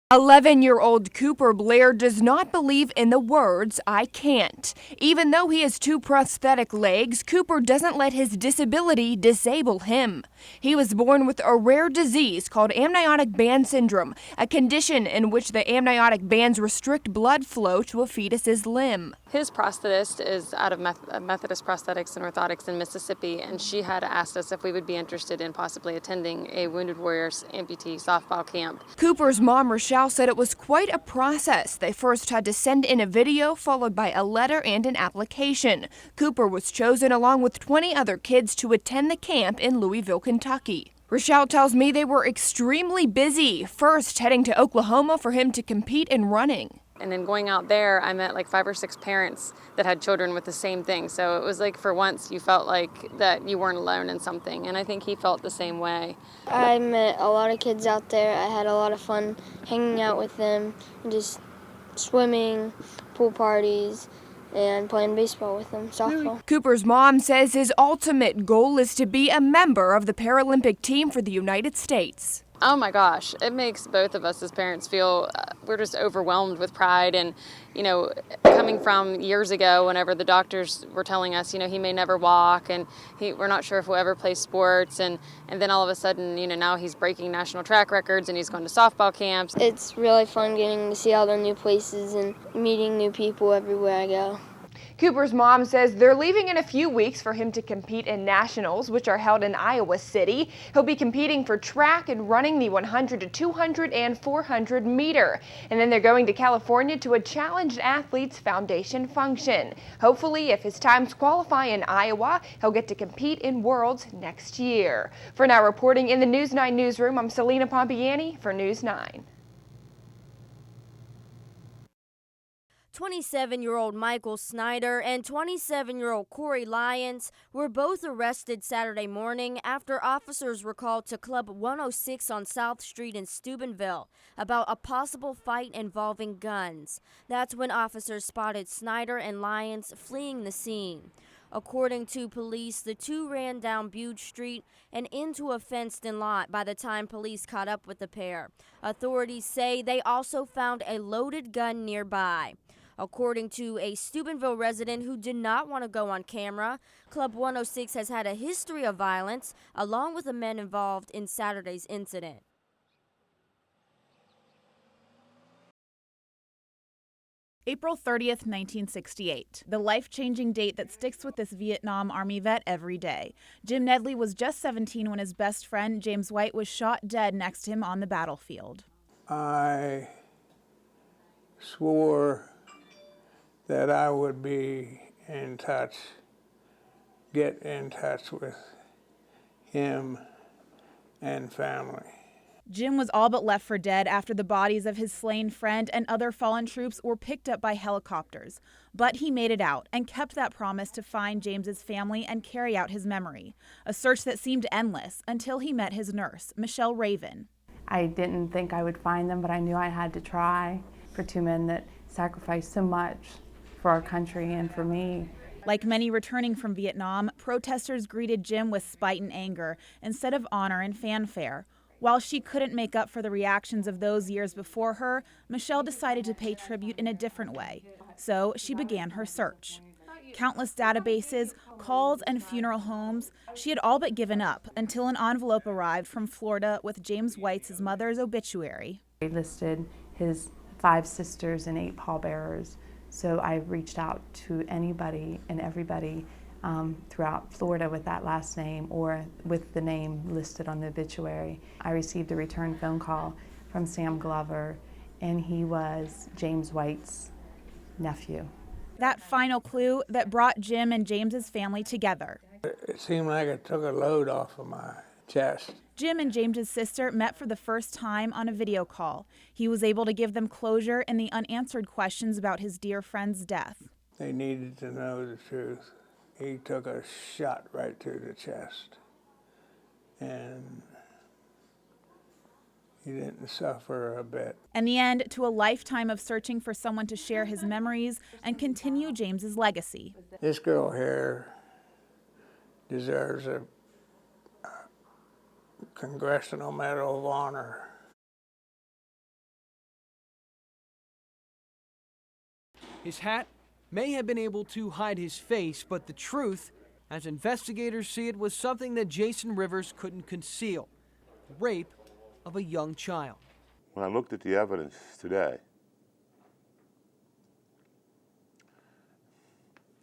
11-year-old Cooper Blair does not believe in the words, "I can't." Even though he has 2 prosthetic legs, Cooper doesn't let his disability disable him. He was born with a rare disease called amniotic band syndrome, a condition in which the amniotic bands restrict blood flow to a fetus's limb. His prosthetist is out of Methodist Prosthetics and Orthotics in Mississippi, and she had asked us if we would be interested in possibly attending a Wounded Warriors amputee softball camp. Cooper's mom, Rochelle, said it was quite a process. They first had to send in a video, followed by a letter and an application. Cooper was chosen along with 20 other kids to attend the camp in Louisville, Kentucky. Rochelle tells me they were extremely busy, first heading to Oklahoma for him to compete in running. And then going out there, I met like 5 or 6 parents that had children with the same thing. So it was like for once you felt like that you weren't alone in something. And I think he felt the same way. I met a lot of kids out there. I had a lot of fun hanging out with them and just swimming, pool parties, and playing baseball with them, softball. Cooper's mom says his ultimate goal is to be a member of the Paralympic team for the United States. Oh my gosh, it makes both of us as parents feel we're just overwhelmed with pride. And, you know, coming from years ago whenever the doctors were telling us, you know, he may never walk and we're not sure if he'll ever play sports. And then all of a sudden, you know, now he's breaking national track records and he's going to softball camps. It's really fun getting to see all the new places and meeting new people everywhere I go. Cooper's mom says they're leaving in a few weeks for him to compete in nationals, which are held in Iowa City. He'll be competing for track and running the 100 to 200 and 400 meter. And then they're going to California to a Challenged Athletes Foundation function. Hopefully, if his times qualify in Iowa, he'll get to compete in Worlds next year. For now, reporting in the News 9 newsroom, I'm Selena Pompiani for News 9. 27-year-old Michael Snyder and 27-year-old Corey Lyons were both arrested Saturday morning after officers were called to Club 106 on South Street in Steubenville about a possible fight involving guns. That's when officers spotted Snyder and Lyons fleeing the scene. According to police, the two ran down Bude Street and into a fenced-in lot by the time police caught up with the pair. Authorities say they also found a loaded gun nearby. According to a Steubenville resident who did not want to go on camera, Club 106 has had a history of violence, along with the men involved in Saturday's incident. April 30th, 1968, the life-changing date that sticks with this Vietnam Army vet every day. Jim Nedley was just 17 when his best friend, James White, was shot dead next to him on the battlefield. I swore that I would be in touch, get in touch with him and family. Jim was all but left for dead after the bodies of his slain friend and other fallen troops were picked up by helicopters. But he made it out and kept that promise to find James's family and carry out his memory. A search that seemed endless until he met his nurse, Michelle Raven. I didn't think I would find them, but I knew I had to try for 2 men that sacrificed so much for our country and for me. Like many returning from Vietnam, protesters greeted Jim with spite and anger instead of honor and fanfare. While she couldn't make up for the reactions of those years before her, Michelle decided to pay tribute in a different way. So she began her search. Countless databases, calls, and funeral homes, she had all but given up until an envelope arrived from Florida with James White's mother's obituary. They listed his 5 sisters and 8 pallbearers. So I reached out to anybody and everybody throughout Florida with that last name or with the name listed on the obituary. I received a return phone call from Sam Glover, and he was James White's nephew. That final clue that brought Jim and James's family together. It seemed like it took a load off of my chest. Jim and James's sister met for the first time on a video call. He was able to give them closure in the unanswered questions about his dear friend's death. They needed to know the truth. He took a shot right through the chest, and he didn't suffer a bit. And the end to a lifetime of searching for someone to share his memories and continue James's legacy. This girl here deserves a Congressional Medal of Honor. His hat may have been able to hide his face, but the truth, as investigators see it, was something that Jason Rivers couldn't conceal: rape of a young child. When I looked at the evidence today,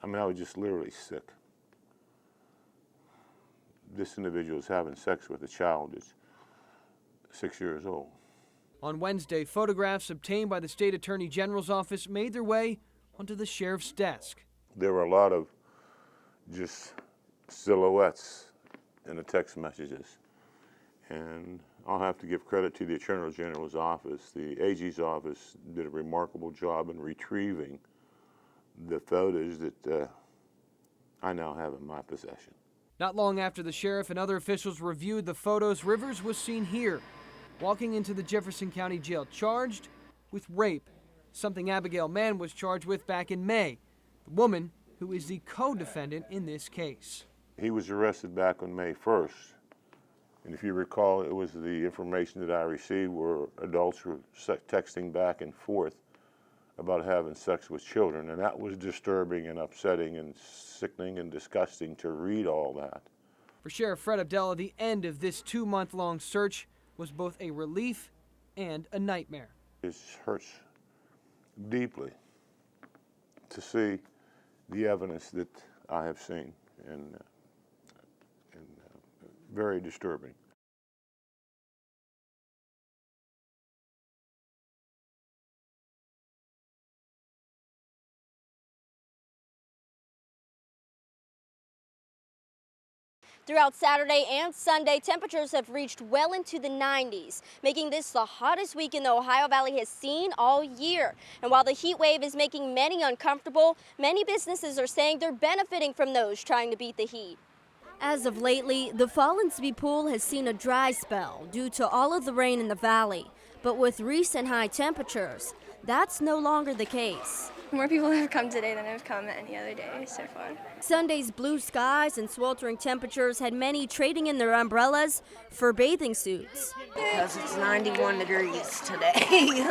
I was just literally sick. This individual is having sex with a child that's 6 years old. On Wednesday, photographs obtained by the state attorney general's office made their way onto the sheriff's desk. There were a lot of just silhouettes in the text messages. And I'll have to give credit to the attorney general's office. The AG's office did a remarkable job in retrieving the photos that I now have in my possession. Not long after the sheriff and other officials reviewed the photos, Rivers was seen here, walking into the Jefferson County Jail, charged with rape, something Abigail Mann was charged with back in May, the woman who is the co-defendant in this case. He was arrested back on May 1st, and if you recall, it was the information that I received where adults were texting back and forth about having sex with children, and that was disturbing and upsetting and sickening and disgusting to read all that. For Sheriff Fred Abdella, the end of this 2-month-long search was both a relief and a nightmare. It hurts deeply to see the evidence that I have seen, and very disturbing. Throughout Saturday and Sunday, temperatures have reached well into the 90s, making this the hottest week in the Ohio Valley has seen all year. And while the heat wave is making many uncomfortable, many businesses are saying they're benefiting from those trying to beat the heat. As of lately, the Fallensby Pool has seen a dry spell due to all of the rain in the valley. But with recent high temperatures, that's no longer the case. More people have come today than have come any other day so far. Sunday's blue skies and sweltering temperatures had many trading in their umbrellas for bathing suits. Because it's 91 degrees today.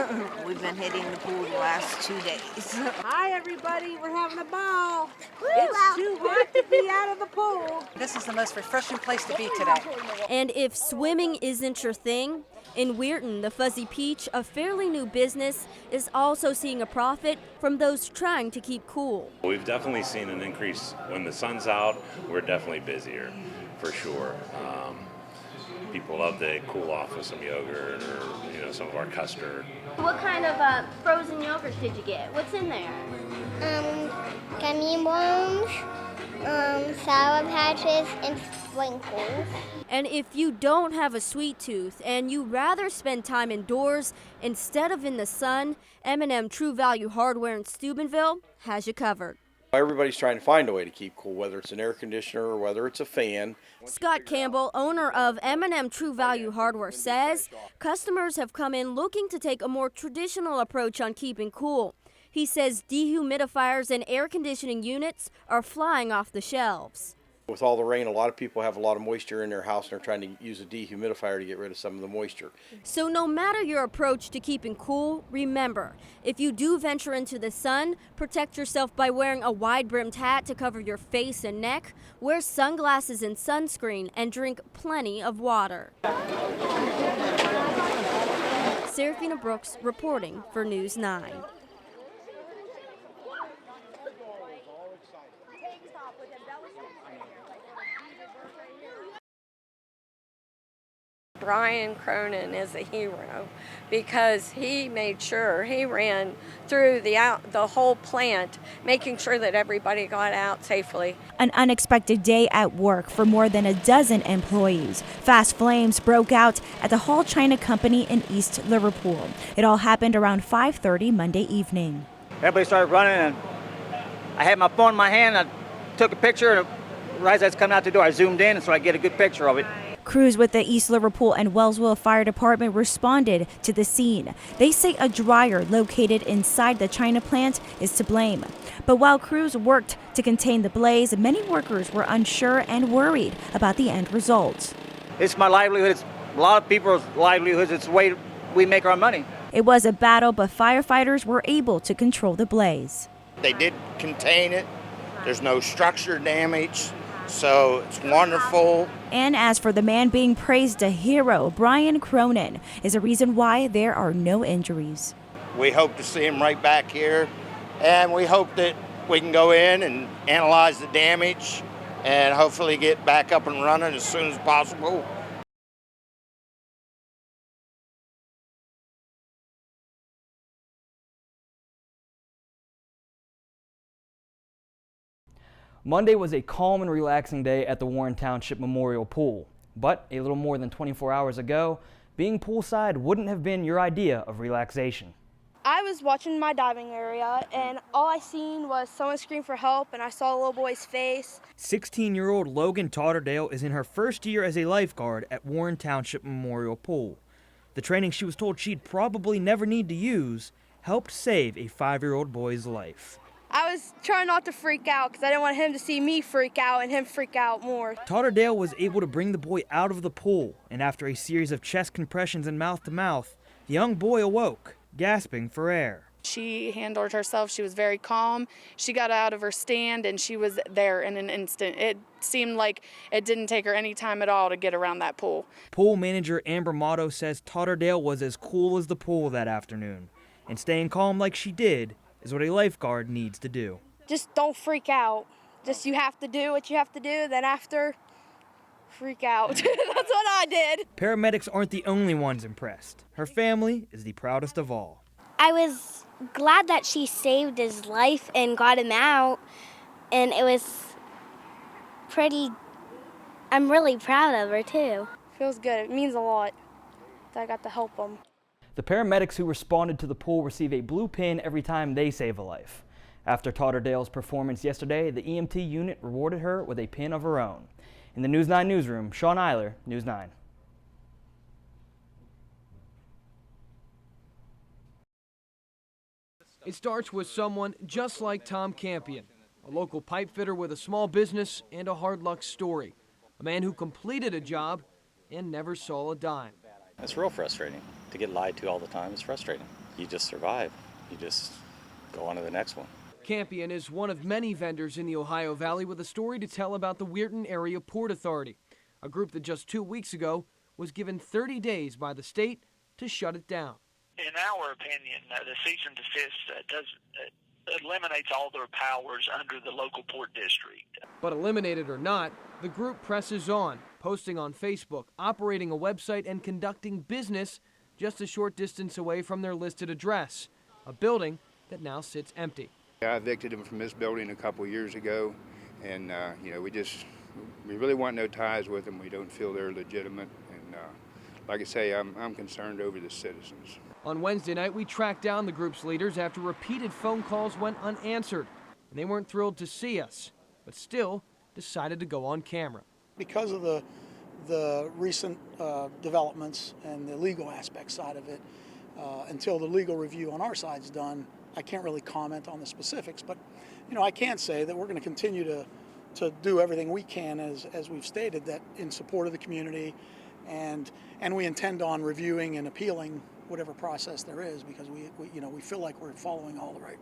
We've been hitting the pool the last 2 days. Hi everybody, we're having a ball. It's too hot to be out of the pool. This is the most refreshing place to be today. And if swimming isn't your thing, in Weirton, the Fuzzy Peach, a fairly new business, is also seeing a profit from those trying to keep cool. We've definitely seen an increase. When the sun's out, we're definitely busier, for sure. People love to cool off with some yogurt or some of our custard. What kind of frozen yogurt did you get? What's in there? Gummy worms, Sour Patches, and sprinkles. And if you don't have a sweet tooth and you rather spend time indoors instead of in the sun, M&M True Value Hardware in Steubenville has you covered. Everybody's trying to find a way to keep cool, whether it's an air conditioner or whether it's a fan. Scott Campbell, owner of M&M True Value Hardware, says customers have come in looking to take a more traditional approach on keeping cool. He says dehumidifiers and air conditioning units are flying off the shelves. With all the rain, a lot of people have a lot of moisture in their house and they're trying to use a dehumidifier to get rid of some of the moisture. So no matter your approach to keeping cool, remember, if you do venture into the sun, protect yourself by wearing a wide-brimmed hat to cover your face and neck, wear sunglasses and sunscreen, and drink plenty of water. Serafina Brooks reporting for News 9. Brian Cronin is a hero because he made sure he ran through the whole plant, making sure that everybody got out safely. An unexpected day at work for more than a dozen employees. Fast flames broke out at the Hall China Company in East Liverpool. It all happened around 5:30 Monday evening. Everybody started running, and I had my phone in my hand. I took a picture, and right as I was coming out the door, I zoomed in so I get a good picture of it. Crews with the East Liverpool and Wellsville Fire Department responded to the scene. They say a dryer located inside the China plant is to blame. But while crews worked to contain the blaze, many workers were unsure and worried about the end result. It's my livelihood. It's a lot of people's livelihoods. It's the way we make our money. It was a battle, but firefighters were able to control the blaze. They did contain it. There's no structure damage, so it's wonderful. And as for the man being praised a hero, Brian Cronin, is a reason why there are no injuries. We hope to see him right back here, and we hope that we can go in and analyze the damage and hopefully get back up and running as soon as possible. Monday was a calm and relaxing day at the Warren Township Memorial Pool. But a little more than 24 hours ago, being poolside wouldn't have been your idea of relaxation. I was watching my diving area, and all I seen was someone scream for help, and I saw a little boy's face. 16-year-old Logan Totterdale is in her first year as a lifeguard at Warren Township Memorial Pool. The training she was told she'd probably never need to use helped save a 5-year-old boy's life. I was trying not to freak out because I didn't want him to see me freak out and him freak out more. Totterdale was able to bring the boy out of the pool, and after a series of chest compressions and mouth-to-mouth, the young boy awoke, gasping for air. She handled herself. She was very calm. She got out of her stand and she was there in an instant. It seemed like it didn't take her any time at all to get around that pool. Pool manager Amber Motto says Totterdale was as cool as the pool that afternoon, and staying calm like she did is what a lifeguard needs to do. Just don't freak out. Just you have to do what you have to do, then after, freak out. That's what I did. Paramedics aren't the only ones impressed. Her family is the proudest of all. I was glad that she saved his life and got him out, and it was I'm really proud of her too. Feels good. It means a lot that I got to help him. The paramedics who responded to the pool receive a blue pin every time they save a life. After Totterdale's performance yesterday, the EMT unit rewarded her with a pin of her own. In the News 9 newsroom, Sean Eiler, News 9. It starts with someone just like Tom Campion, a local pipe fitter with a small business and a hard luck story. A man who completed a job and never saw a dime. It's real frustrating. To get lied to all the time is frustrating. You just survive. You just go on to the next one. Campion is one of many vendors in the Ohio Valley with a story to tell about the Weirton Area Port Authority, a group that just 2 weeks ago was given 30 days by the state to shut it down. In our opinion, the cease and desist eliminates all their powers under the local port district. But eliminated or not, the group presses on, posting on Facebook, operating a website, and conducting business just a short distance away from their listed address, a building that now sits empty. I evicted them from this building a couple years ago, and we really want no ties with them. We don't feel they're legitimate, and like I say, I'm concerned over the citizens. On Wednesday night, we tracked down the group's leaders after repeated phone calls went unanswered, and they weren't thrilled to see us, but still decided to go on camera. Because of the recent developments and the legal aspect side of it, until the legal review on our side's done, I can't really comment on the specifics, but I can say that we're going to continue to do everything we can, as we've stated, that in support of the community, and we intend on reviewing and appealing whatever process there is, because we feel like we're following all the right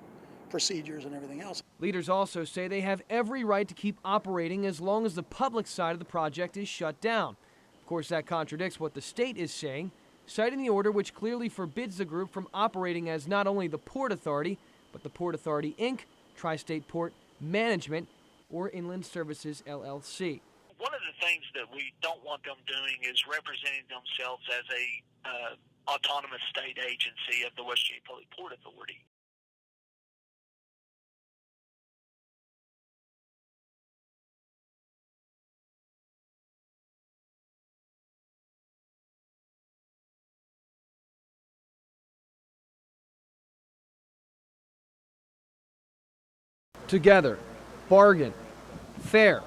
procedures and everything else. Leaders also say they have every right to keep operating as long as the public side of the project is shut down. Of course, that contradicts what the state is saying, citing the order which clearly forbids the group from operating as not only the Port Authority, but the Port Authority, Inc., Tri-State Port Management, or Inland Services, LLC. One of the things that we don't want them doing is representing themselves as a autonomous state agency of the West Virginia Public Port Authority. Together, bargain, fair,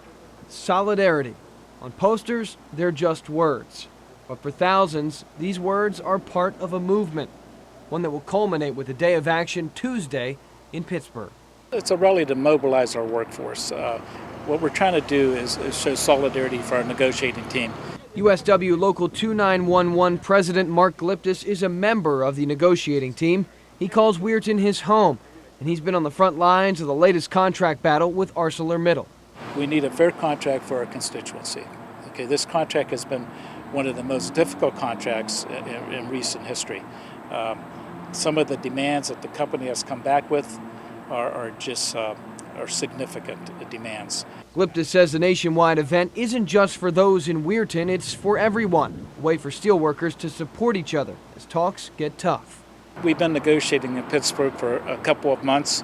solidarity. On posters, they're just words. But for thousands, these words are part of a movement, one that will culminate with a day of action Tuesday in Pittsburgh. It's a rally to mobilize our workforce. What we're trying to do is show solidarity for our negotiating team. USW Local 2911 President Mark Gliptis is a member of the negotiating team. He calls Weirton his home, and he's been on the front lines of the latest contract battle with ArcelorMittal. We need a fair contract for our constituency. Okay, this contract has been one of the most difficult contracts in recent history. Some of the demands that the company has come back with are significant demands. Glipta says the nationwide event isn't just for those in Weirton, it's for everyone. A way for steelworkers to support each other as talks get tough. We've been negotiating in Pittsburgh for a couple of months,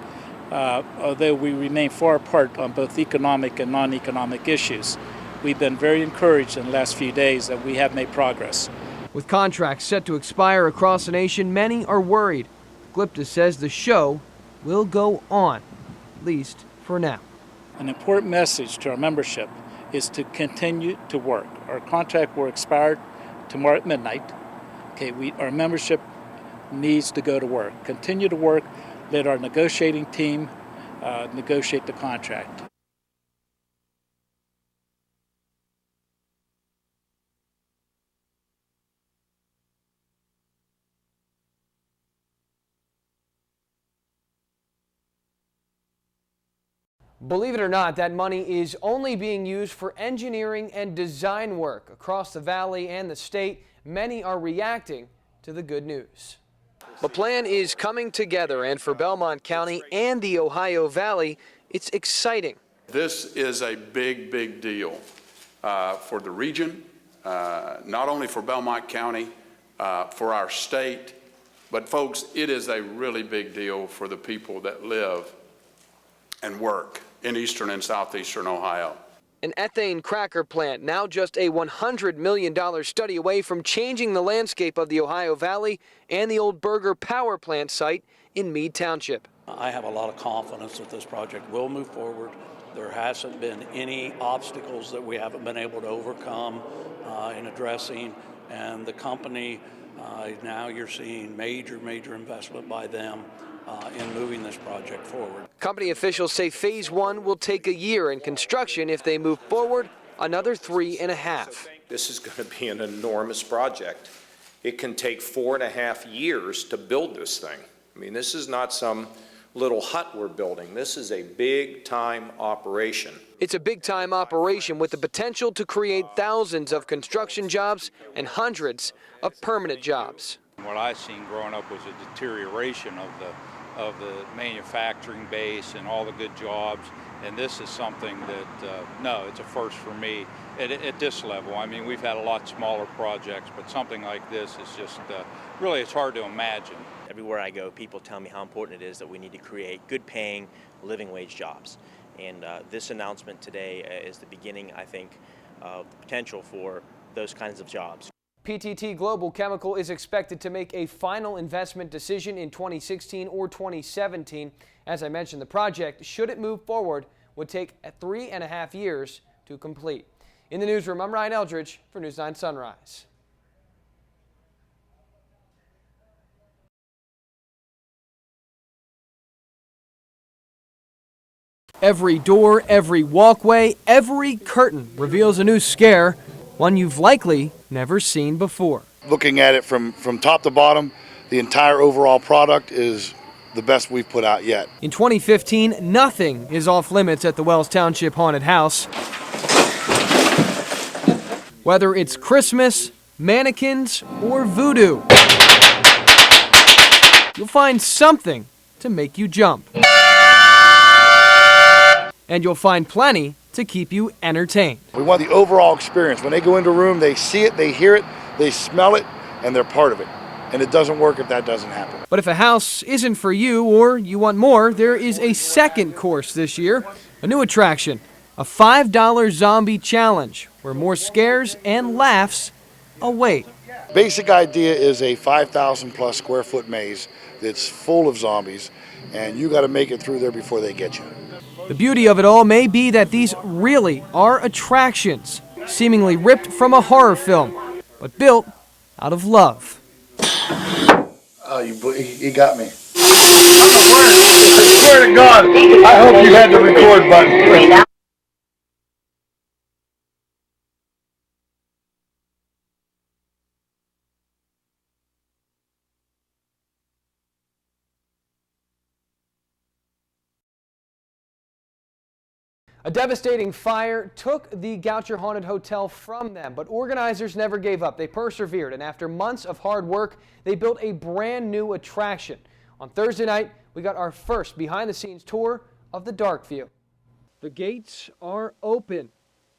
although we remain far apart on both economic and non-economic issues. We've been very encouraged in the last few days that we have made progress. With contracts set to expire across the nation, many are worried. Glipta says the show will go on, at least for now. An important message to our membership is to continue to work. Our contract will expire tomorrow at midnight. Okay, our membership needs to go to work. Continue to work. Let our negotiating team negotiate the contract. Believe it or not, that money is only being used for engineering and design work across the valley and the state. Many are reacting to the good news. The plan is coming together, and for Belmont County and the Ohio Valley, it's exciting. This is a big, big deal for the region, not only for Belmont County, for our state, but folks, it is a really big deal for the people that live and work in eastern and southeastern Ohio. An ethane cracker plant, now just a $100 million study away from changing the landscape of the Ohio Valley and the old Berger power plant site in Meade Township. I have a lot of confidence that this project will move forward. There hasn't been any obstacles that we haven't been able to overcome in addressing, and the company, now you're seeing major investment by them in moving this project forward. Company officials say phase 1 will take a year, and construction, if they move forward, another 3.5. This is going to be an enormous project. It can take 4.5 years to build this thing. I mean, this is not some little hut we're building. This is a big-time operation. It's a big-time operation with the potential to create thousands of construction jobs and hundreds of permanent jobs. What I've seen growing up was a deterioration of the manufacturing base and all the good jobs, and this is something that, no, it's a first for me at this level. I mean, we've had a lot smaller projects, but something like this is just, really, it's hard to imagine. Everywhere I go, people tell me how important it is that we need to create good paying, living wage jobs. And this announcement today is the beginning, I think, of the potential for those kinds of jobs. PTT Global Chemical is expected to make a final investment decision in 2016 or 2017. As I mentioned, the project, should it move forward, would take 3.5 years to complete. In the newsroom, I'm Ryan Eldridge for News 9 Sunrise. Every door, every walkway, every curtain reveals a new scare, one you've likely never seen before. Looking at it from top to bottom, the entire overall product is the best we've put out yet. In 2015, nothing is off limits at the Wells Township Haunted House. Whether it's Christmas, mannequins, or voodoo, you'll find something to make you jump. And you'll find plenty to keep you entertained. We want the overall experience. When they go into a room, they see it, they hear it, they smell it, and they're part of it. And it doesn't work if that doesn't happen. But if a house isn't for you, or you want more, there is a second course this year, a new attraction, a $5 zombie challenge, where more scares and laughs await. Basic idea is a 5,000 plus square foot maze that's full of zombies, and you got to make it through there before they get you. The beauty of it all may be that these really are attractions, seemingly ripped from a horror film, but built out of love. Oh, you got me. I swear to God, I hope you had the record button. A devastating fire took the Goucher Haunted Hotel from them, but organizers never gave up. They persevered, and after months of hard work, they built a brand new attraction. On Thursday night, we got our first behind-the-scenes tour of the Dark View. The gates are open.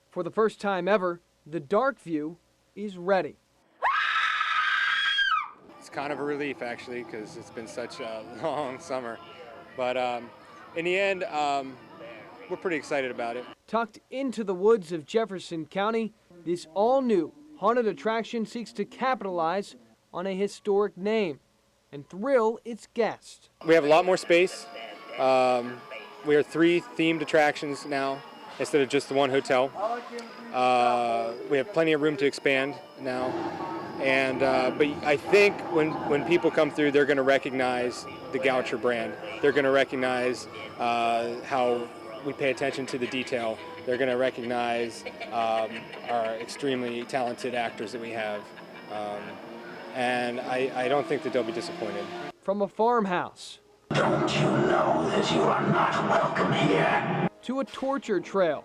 For the first time ever, the Dark View is ready. It's kind of a relief, actually, because it's been such a long summer. But in the end, we're pretty excited about it. Tucked into the woods of Jefferson County, this all-new haunted attraction seeks to capitalize on a historic name and thrill its guests. We have a lot more space. We are 3 themed attractions now instead of just the one hotel. We have plenty of room to expand now. And but I think when people come through, they're going to recognize the Goucher brand. They're going to recognize how we pay attention to the detail. They're going to recognize our extremely talented actors that we have. And I don't think that they'll be disappointed. From a farmhouse. Don't you know that you are not welcome here? To a torture trail.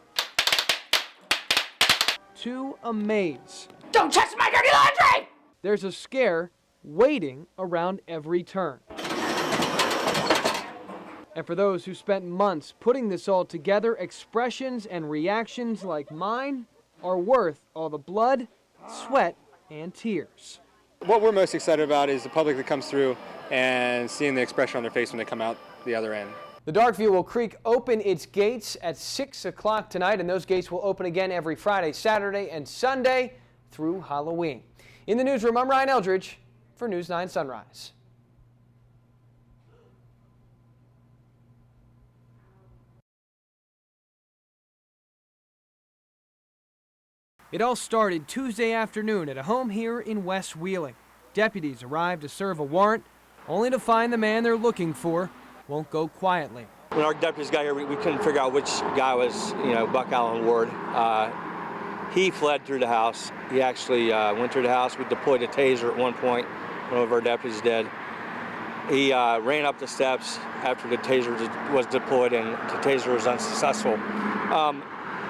To a maze. Don't touch my dirty laundry! There's a scare waiting around every turn. And for those who spent months putting this all together, expressions and reactions like mine are worth all the blood, sweat, and tears. What we're most excited about is the public that comes through and seeing the expression on their face when they come out the other end. The Dark View will Creek open its gates at 6 o'clock tonight, and those gates will open again every Friday, Saturday, and Sunday through Halloween. In the newsroom, I'm Ryan Eldridge for News 9 Sunrise. It all started Tuesday afternoon at a home here in West Wheeling. Deputies arrived to serve a warrant, only to find the man they're looking for won't go quietly. When our deputies got here, we couldn't figure out which guy was, Buck Allen Ward. He fled through the house. He actually went through the house. We deployed a taser at one point. One of our deputies did. He ran up the steps after the taser was deployed, and the taser was unsuccessful.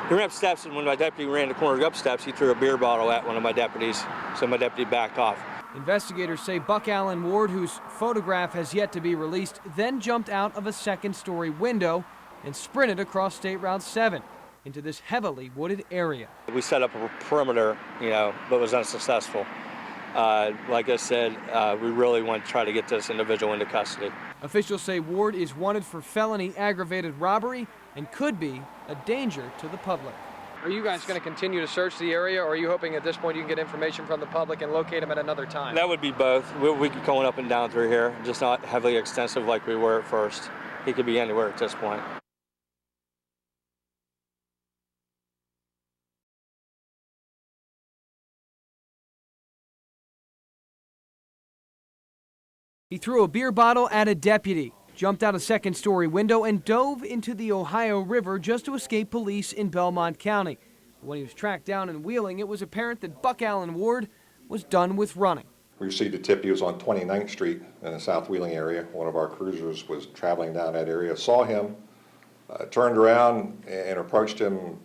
He ran up steps, and when my deputy ran the corner up steps, he threw a beer bottle at one of my deputies, so my deputy backed off. Investigators say Buck Allen Ward, whose photograph has yet to be released, then jumped out of a second-story window and sprinted across State Route 7 into this heavily wooded area. We set up a perimeter, but was unsuccessful. Like I said, we really want to try to get this individual into custody. Officials say Ward is wanted for felony aggravated robbery and could be a danger to the public. Are you guys going to continue to search the area, or are you hoping at this point you can get information from the public and locate him at another time? That would be both. We keep going up and down through here, just not heavily extensive like we were at first. He could be anywhere at this point. He threw a beer bottle at a deputy, jumped out a second-story window, and dove into the Ohio River just to escape police in Belmont County. When he was tracked down in Wheeling, it was apparent that Buck Allen Ward was done with running. We received a tip he was on 29th Street in the South Wheeling area. One of our cruisers was traveling down that area, saw him, turned around and approached him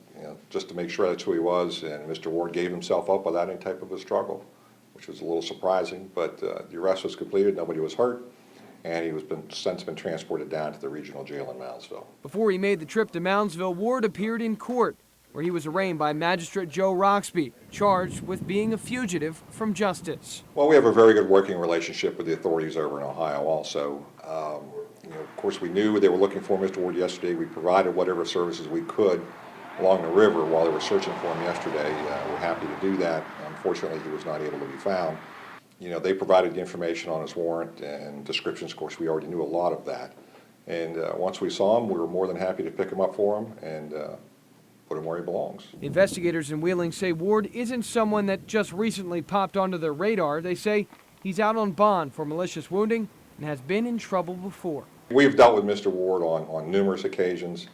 just to make sure that's who he was, and Mr. Ward gave himself up without any type of a struggle, which was a little surprising, but the arrest was completed, nobody was hurt, and he was since been transported down to the regional jail in Moundsville. Before he made the trip to Moundsville, Ward appeared in court, where he was arraigned by Magistrate Joe Roxby, charged with being a fugitive from justice. Well, we have a very good working relationship with the authorities over in Ohio also. Of course, we knew they were looking for Mr. Ward yesterday. We provided whatever services we could along the river while they were searching for him yesterday. We're happy to do that. Unfortunately, he was not able to be found. They provided the information on his warrant and descriptions. Of course, we already knew a lot of that. And once we saw him, we were more than happy to pick him up for him and put him where he belongs. Investigators in Wheeling say Ward isn't someone that just recently popped onto their radar. They say he's out on bond for malicious wounding and has been in trouble before. We've dealt with Mr. Ward on numerous occasions.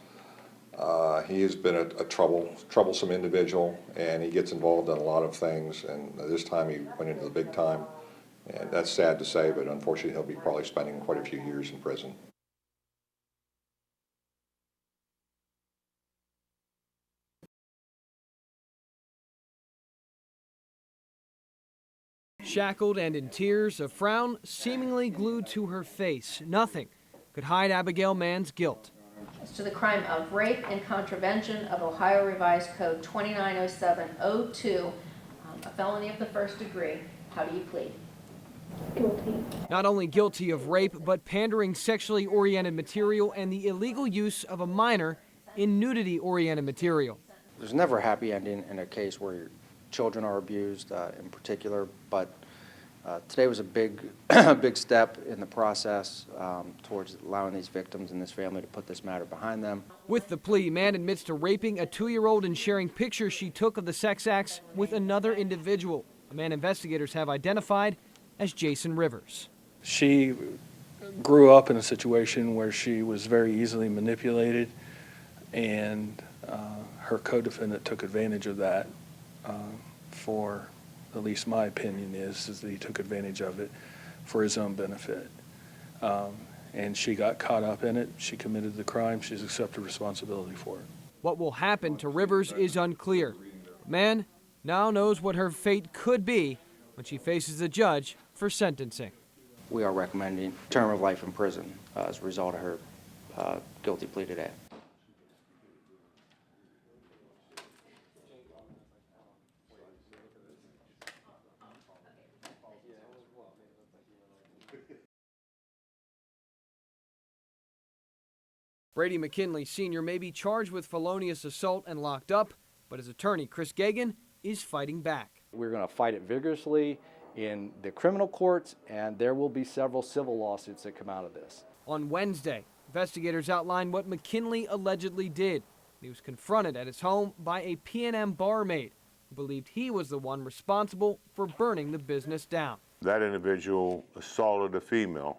He has been a troublesome individual, and he gets involved in a lot of things, and this time he went into the big time, and that's sad to say, but unfortunately he'll be probably spending quite a few years in prison. Shackled and in tears, a frown seemingly glued to her face. Nothing could hide Abigail Mann's guilt. As to the crime of rape and contravention of Ohio Revised Code 2907-02, a felony of the first degree, how do you plead? Guilty. Not only guilty of rape, but pandering sexually oriented material and the illegal use of a minor in nudity oriented material. There's never a happy ending in a case where children are abused in particular, but today was a big, big step in the process towards allowing these victims and this family to put this matter behind them. With the plea, Mann admits to raping a 2-year-old and sharing pictures she took of the sex acts with another individual, a man investigators have identified as Jason Rivers. She grew up in a situation where she was very easily manipulated, and her co-defendant took advantage of that for, at least my opinion is that he took advantage of it for his own benefit. And she got caught up in it. She committed the crime. She's accepted responsibility for it. What will happen to Rivers is unclear. Mann now knows what her fate could be when she faces a judge for sentencing. We are recommending a term of life in prison as a result of her guilty plea today. Brady McKinley Sr. may be charged with felonious assault and locked up, but his attorney, Chris Gagan, is fighting back. We're going to fight it vigorously in the criminal courts, and there will be several civil lawsuits that come out of this. On Wednesday, investigators outlined what McKinley allegedly did. He was confronted at his home by a P&M barmaid who believed he was the one responsible for burning the business down. That individual assaulted a female,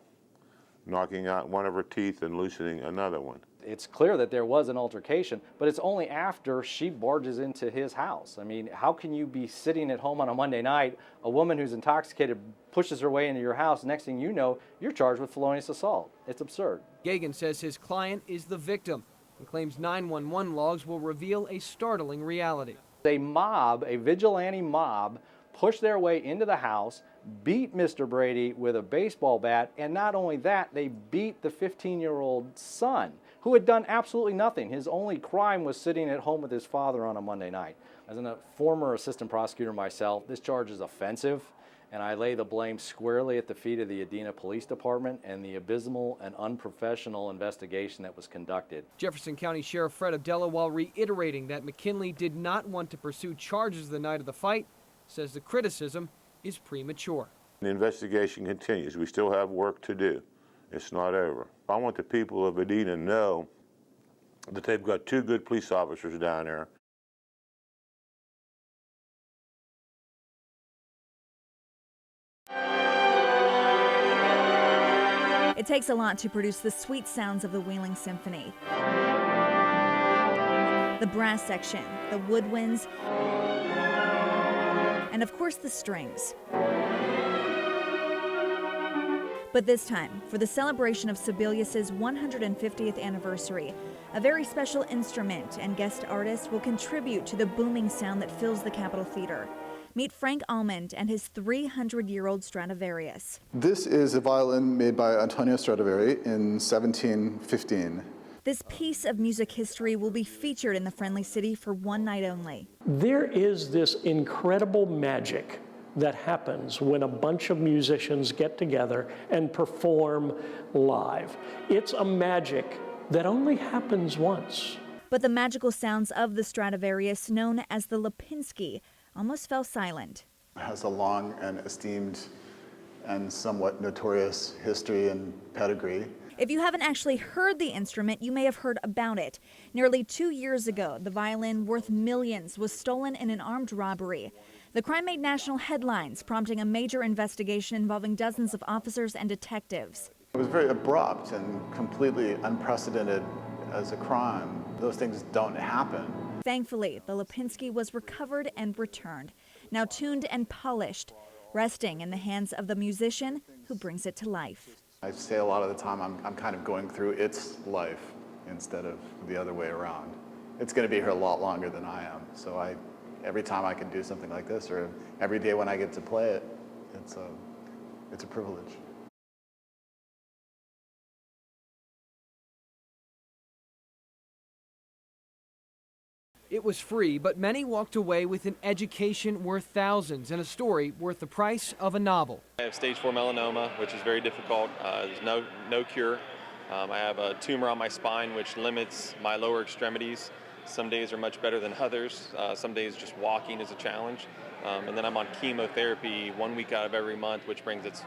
knocking out one of her teeth and loosening another one. It's clear that there was an altercation, but it's only after she barges into his house. I mean, how can you be sitting at home on a Monday night, a woman who's intoxicated pushes her way into your house, next thing you know, you're charged with felonious assault. It's absurd. Gagan says his client is the victim and claims 911 logs will reveal a startling reality. A mob, a vigilante mob, pushed their way into the house, beat Mr. Brady with a baseball bat, and not only that, they beat the 15-year-old son, who had done absolutely nothing. His only crime was sitting at home with his father on a Monday night. As a former assistant prosecutor myself, this charge is offensive, and I lay the blame squarely at the feet of the Edina Police Department and the abysmal and unprofessional investigation that was conducted. Jefferson County Sheriff Fred Abdella, while reiterating that McKinley did not want to pursue charges the night of the fight, says the criticism is premature. The investigation continues. We still have work to do. It's not over. I want the people of Edina to know that they've got 2 good police officers down there. It takes a lot to produce the sweet sounds of the Wheeling Symphony. The brass section, the woodwinds, and of course the strings. But this time, for the celebration of Sibelius's 150th anniversary, a very special instrument and guest artist will contribute to the booming sound that fills the Capitol Theater. Meet Frank Almond and his 300-year-old Stradivarius. This is a violin made by Antonio Stradivari in 1715. This piece of music history will be featured in the Friendly City for one night only. There is this incredible magic that happens when a bunch of musicians get together and perform live. It's a magic that only happens once. But the magical sounds of the Stradivarius, known as the Lipinski, almost fell silent. It has a long and esteemed and somewhat notorious history and pedigree. If you haven't actually heard the instrument, you may have heard about it. Nearly 2 years ago, the violin worth millions was stolen in an armed robbery. The crime made national headlines, prompting a major investigation involving dozens of officers and detectives. It was very abrupt and completely unprecedented as a crime. Those things don't happen. Thankfully, the Lipinski was recovered and returned, now tuned and polished, resting in the hands of the musician who brings it to life. I say a lot of the time I'm kind of going through its life instead of the other way around. It's going to be here a lot longer than I am, so every time I can do something like this, or every day when I get to play it, it's a privilege. It was free, but many walked away with an education worth thousands and a story worth the price of a novel. I have stage 4 melanoma, which is very difficult. There's no cure. I have a tumor on my spine, which limits my lower extremities. Some days are much better than others. Some days just walking is a challenge. And then I'm on chemotherapy 1 week out of every month, which brings its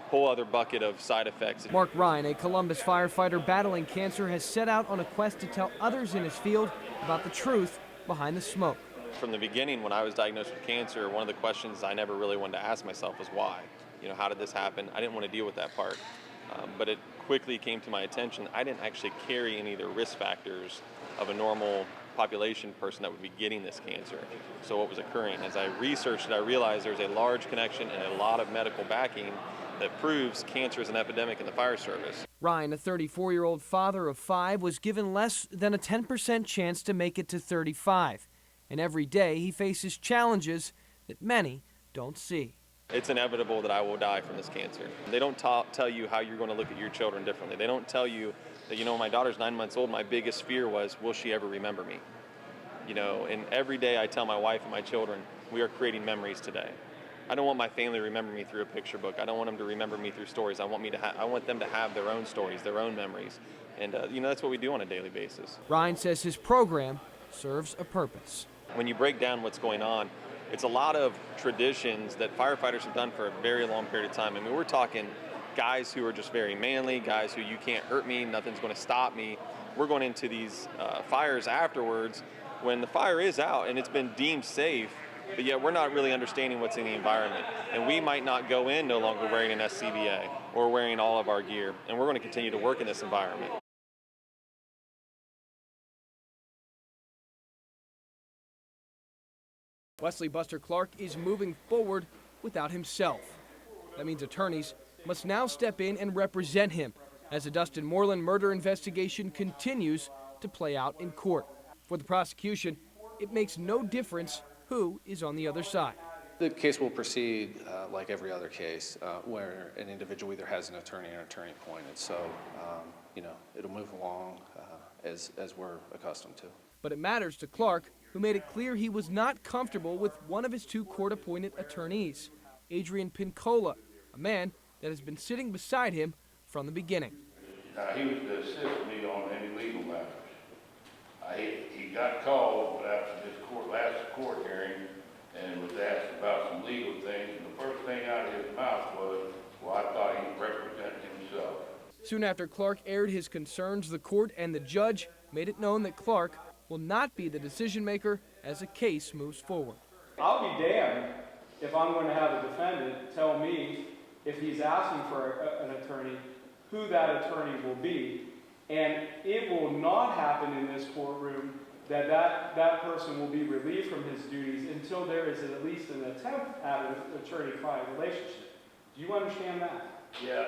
whole other bucket of side effects. Mark Ryan, a Columbus firefighter battling cancer, has set out on a quest to tell others in his field about the truth behind the smoke. From the beginning, when I was diagnosed with cancer, one of the questions I never really wanted to ask myself was why. You know, how did this happen? I didn't want to deal with that part. But it quickly came to my attention, I didn't actually carry any of the risk factors of a normal population person that would be getting this cancer. So what was occurring? As I researched it, I realized there's a large connection and a lot of medical backing that proves cancer is an epidemic in the fire service. Ryan, a 34-year-old father of 5, was given less than a 10% chance to make it to 35. And every day he faces challenges that many don't see. It's inevitable that I will die from this cancer. They don't tell you how you're going to look at your children differently. They don't tell you that, you know, my daughter's 9 months old, my biggest fear was, will she ever remember me? You know, and every day I tell my wife and my children, we are creating memories today. I don't want my family to remember me through a picture book. I don't want them to remember me through stories. I want them to have their own stories, their own memories. And, you know, that's what we do on a daily basis. Ryan says his program serves a purpose. When you break down what's going on, it's a lot of traditions that firefighters have done for a very long period of time. I mean, we're talking guys who are just very manly, guys who you can't hurt me, nothing's going to stop me. We're going into these fires afterwards when the fire is out and it's been deemed safe, but yet we're not really understanding what's in the environment. And we might not go in no longer wearing an SCBA or wearing all of our gear, and we're going to continue to work in this environment. Wesley Buster Clark is moving forward without himself. That means attorneys must now step in and represent him as the Dustin Moreland murder investigation continues to play out in court. For the prosecution, it makes no difference who is on the other side. The case will proceed like every other case where an individual either has an attorney or an attorney appointed. So, you know, it'll move along as we're accustomed to. But it matters to Clark, who made it clear he was not comfortable with one of his 2 court-appointed attorneys, Adrian Pincola, a man that has been sitting beside him from the beginning. He was to assist me on any legal matters. He got called after this last court hearing and was asked about some legal things, and the first thing out of his mouth was, well, I thought he'd represent himself. Soon after Clark aired his concerns, the court and the judge made it known that Clark will not be the decision maker as the case moves forward. I'll be damned if I'm going to have a defendant tell me, if he's asking for an attorney, who that attorney will be. And it will not happen in this courtroom that person will be relieved from his duties until there is at least an attempt at an attorney-client relationship. Do you understand that? Yeah.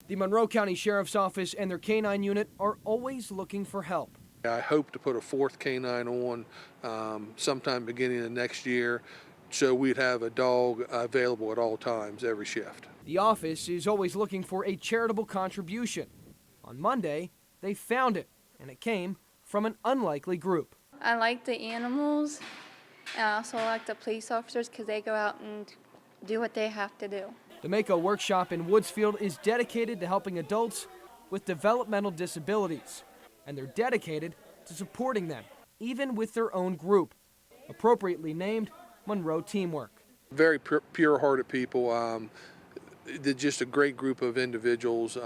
The Monroe County Sheriff's Office and their canine unit are always looking for help. I hope to put a 4th canine on sometime beginning of next year, so we'd have a dog available at all times, every shift. The office is always looking for a charitable contribution. On Monday, they found it, and it came from an unlikely group. I like the animals, and I also like the police officers because they go out and do what they have to do. The Mako Workshop in Woodsfield is dedicated to helping adults with developmental disabilities, and they're dedicated to supporting them, even with their own group, appropriately named Monroe Teamwork. Very pure-hearted people. They're just a great group of individuals.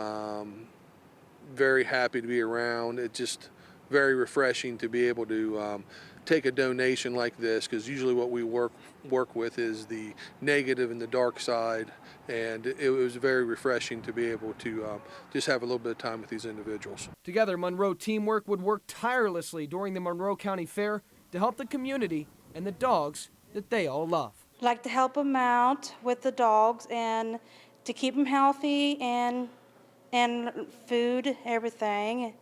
Very happy to be around. It's just very refreshing to be able to take a donation like this, because usually what we work with is the negative and the dark side, and it was very refreshing to be able to just have a little bit of time with these individuals. Together, Monroe Teamwork would work tirelessly during the Monroe County Fair to help the community and the dogs that they all love. I'd like to help them out with the dogs and to keep them healthy and and food, everything.